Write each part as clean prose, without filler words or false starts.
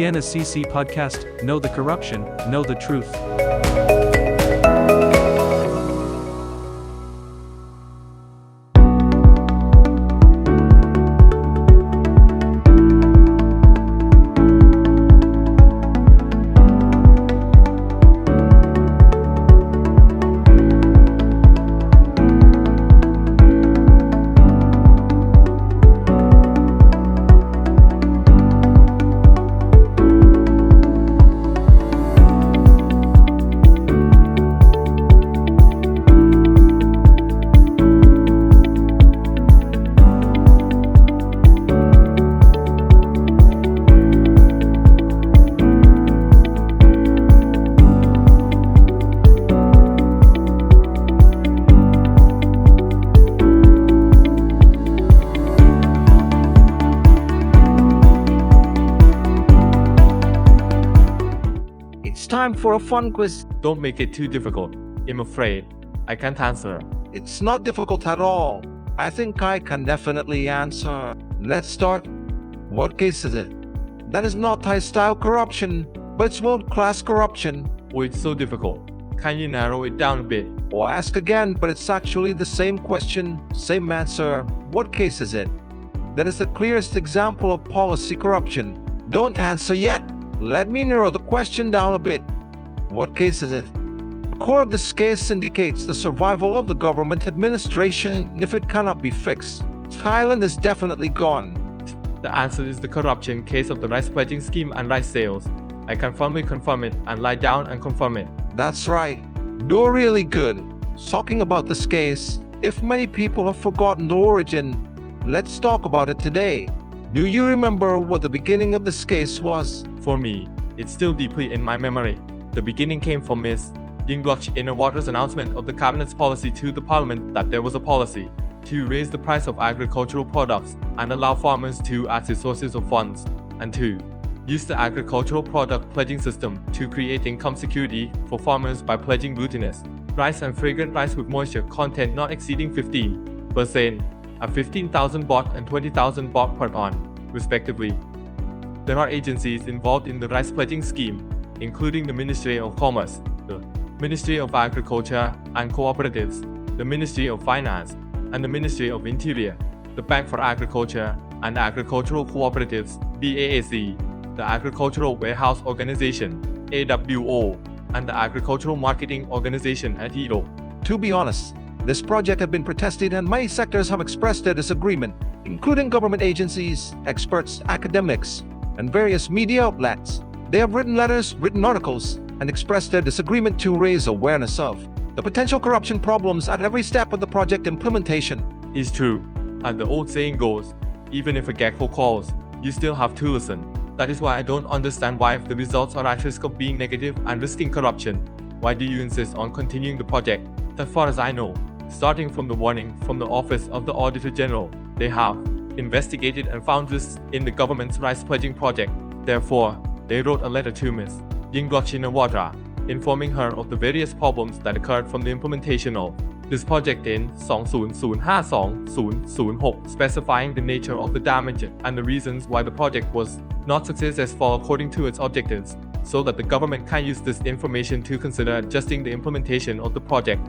The Nacc Podcast, know the corruption, know the truth. It's time for a fun quiz. Don't make it too difficult. I'm afraid I can't answer. It's not difficult at all. I think I can definitely answer. Let's start. What case is it? That is not Thai-style corruption, but it's world-class corruption. Oh, it's so difficult. Can you narrow it down a bit? Or ask again, but it's actually the same question, same answer. What case is it? That is the clearest example of policy corruption. Don't answer yet. Let me narrow the question down a bit. What case is it? The core of this case indicates the survival of the government administration if it cannot be fixed. Thailand is definitely gone. The answer is the corruption case of the rice pledging scheme and rice sales. I can firmly confirm it and lie down and confirm it. That's right. You're really good. Talking about this case, if many people have forgotten the origin, let's talk about it today. Do you remember what the beginning of this case was? For me, it's still deeply in my memory. The beginning came from Ms. Yingluck's Innerwater's announcement of the cabinet's policy to the parliament that there was a policy to raise the price of agricultural products and allow farmers to access sources of funds, and to use the agricultural product pledging system to create income security for farmers by pledging glutinous rice and fragrant rice with moisture content not exceeding 15% at 15,000 baht and 20,000 baht per ton, respectively. There are agencies involved in the rice pledging scheme, including the Ministry of Commerce, the Ministry of Agriculture and Cooperatives, the Ministry of Finance, and the Ministry of Interior, the Bank for Agriculture and Agricultural Cooperatives, BAAC, the Agricultural Warehouse Organization, AWO, and the Agricultural Marketing Organization, ATO. To be honest, this project has been protested and many sectors have expressed their disagreement, including government agencies, experts, academics, and various media outlets. They have written letters, written articles, and expressed their disagreement to raise awareness of the potential corruption problems at every step of the project implementation. It's true, and the old saying goes, even if a gecko calls, you still have to listen. That is why I don't understand why if the results are at risk of being negative and risking corruption, why do you insist on continuing the project? As far as I know, starting from the warning from the Office of the Auditor General, they have investigated and found risks in the government's rice pledging project. Therefore, they wrote a letter to Ms. Yingluck Shinawatra, informing her of the various problems that occurred from the implementation of this project in 2005-2006, specifying the nature of the damage and the reasons why the project was not successful according to its objectives, so that the government can use this information to consider adjusting the implementation of the project.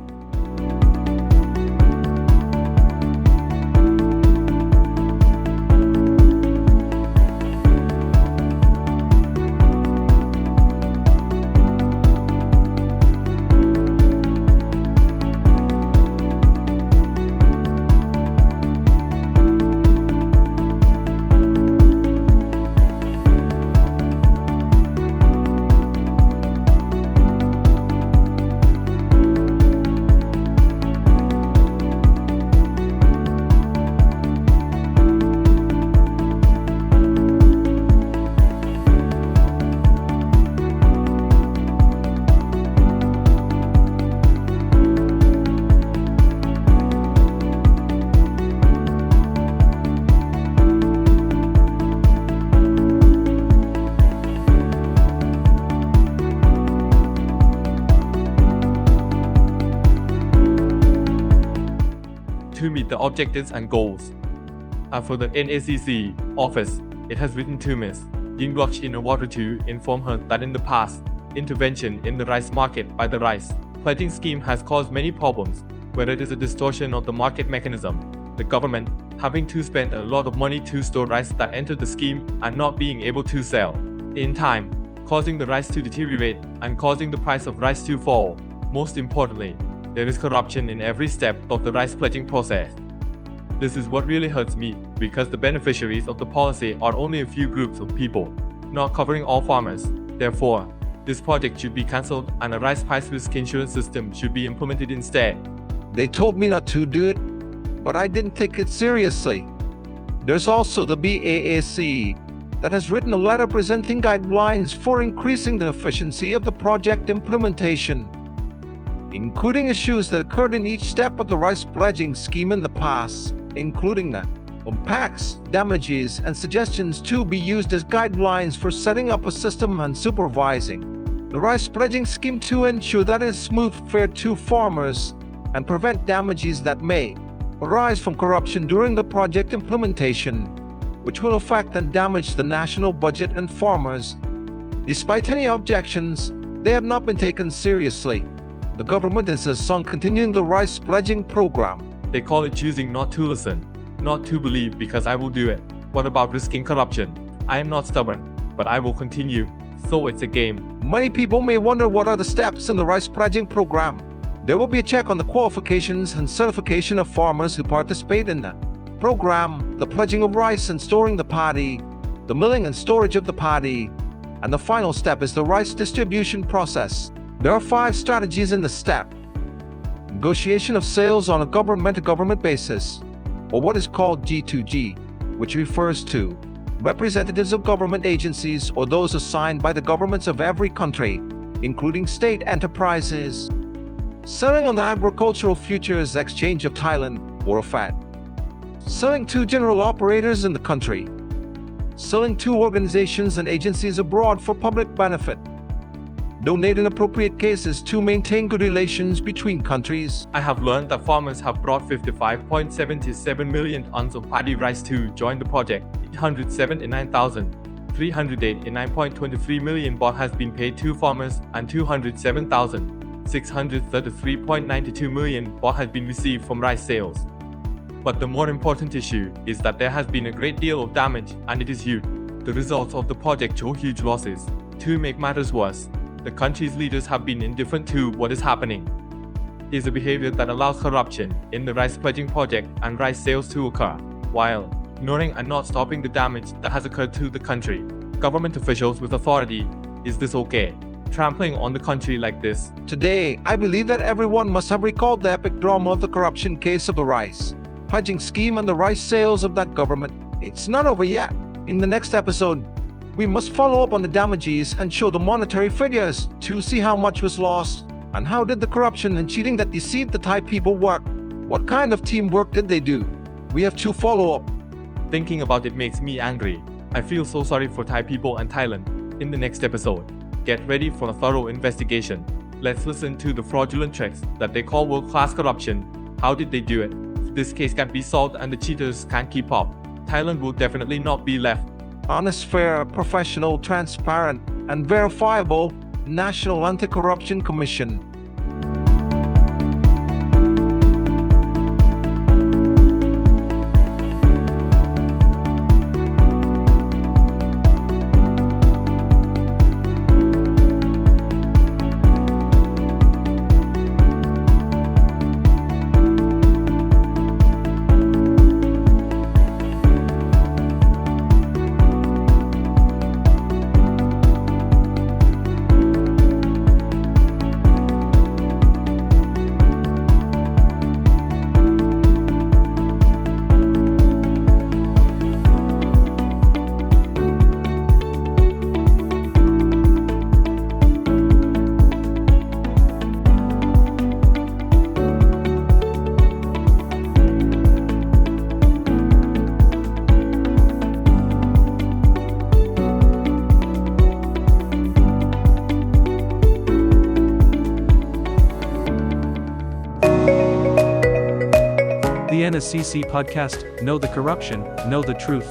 To meet the objectives and goals. For the NACC office, it has written to Ms. Yingluck in a water to inform her that in the past, intervention in the rice market by the rice pledging scheme has caused many problems, whether it is a distortion of the market mechanism, the government having to spend a lot of money to store rice that entered the scheme and not being able to sell in time, causing the rice to deteriorate and causing the price of rice to fall. Most importantly, there is corruption in every step of the rice pledging process. This is what really hurts me, because the beneficiaries of the policy are only a few groups of people, not covering all farmers. Therefore, this project should be cancelled and a rice price risk insurance system should be implemented instead. They told me not to do it, but I didn't take it seriously. There's also the BAAC that has written a letter presenting guidelines for increasing the efficiency of the project implementation, including issues that occurred in each step of the rice pledging scheme in the past, including the impacts, damages, and suggestions to be used as guidelines for setting up a system and supervising the rice pledging scheme to ensure that it is smooth, fair to farmers, and prevent damages that may arise from corruption during the project implementation, which will affect and damage the national budget and farmers. Despite any objections, they have not been taken seriously. The government insists on continuing the rice pledging program. They call it choosing not to listen, not to believe because I will do it. What about risking corruption? I am not stubborn, but I will continue. So it's a game. Many people may wonder what are the steps in the rice pledging program. There will be a check on the qualifications and certification of farmers who participate in the program, the pledging of rice and storing the paddy, the milling and storage of the paddy, and the final step is the rice distribution process. There are 5 strategies in the step. Negotiation of sales on a government-to-government basis, or what is called G2G, which refers to representatives of government agencies or those assigned by the governments of every country, including state enterprises. Selling on the Agricultural Futures Exchange of Thailand, or AFAT. Selling to general operators in the country. Selling to organizations and agencies abroad for public benefit. Donate in appropriate cases to maintain good relations between countries. I have learned that farmers have brought 55.77 million tons of paddy rice to join the project. 879,389.23 million baht has been paid to farmers and 207,633.92 million baht has been received from rice sales. But the more important issue is that there has been a great deal of damage and it is huge. The results of the project show huge losses. To make matters worse, the country's leaders have been indifferent to what is happening. It is a behavior that allows corruption in the rice pledging project and rice sales to occur, while ignoring and not stopping the damage that has occurred to the country. Government officials with authority, is this okay? Trampling on the country like this? Today, I believe that everyone must have recalled the epic drama of the corruption case of the rice pledging scheme and the rice sales of that government. It's not over yet. In the next episode, we must follow up on the damages and show the monetary figures to see how much was lost and how did the corruption and cheating that deceived the Thai people work. What kind of teamwork did they do? We have to follow up. Thinking about it makes me angry. I feel so sorry for Thai people and Thailand. In the next episode, get ready for a thorough investigation. Let's listen to the fraudulent tricks that they call world-class corruption. How did they do it? If this case can't be solved and the cheaters can't keep up, Thailand will definitely not be left. Honest, fair, professional, transparent, and verifiable National Anti-Corruption Commission. The Nacc Podcast, Know the Corruption, Know the Truth.